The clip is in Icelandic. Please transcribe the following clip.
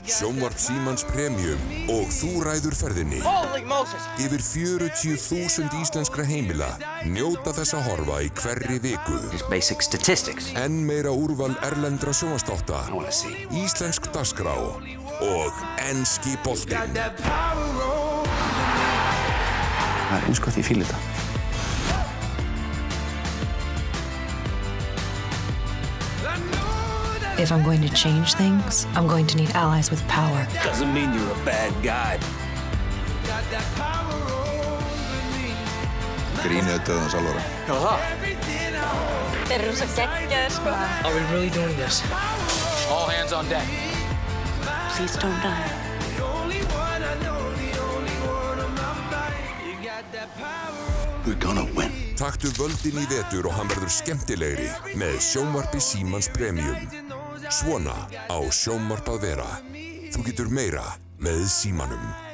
Sjónvarp Símans Premium og þú ræður ferðinni. Yfir 40.000 íslenskra heimila njóta þess að horfa í hverri viku. Basic statistics. Enn meira úrval erlendra sjónvarpsþátta, íslensk dagskrá og enski boltinn. Það eins gott ég fíla þetta. If I'm going to change things, I'm going to need allies with power. Doesn't mean you're a bad guy. Grínið döðans alvara. Já, það. Þeir eru svo geggjaðir, sko. Are we really doing this? All hands on deck. Please don't die. We're gonna win. Taktu völdin í vetur og hann verður skemmtilegri með Sjónvarpi Símans Premium. Svona á sjónvarp að vera. Þú getur meira með Símanum.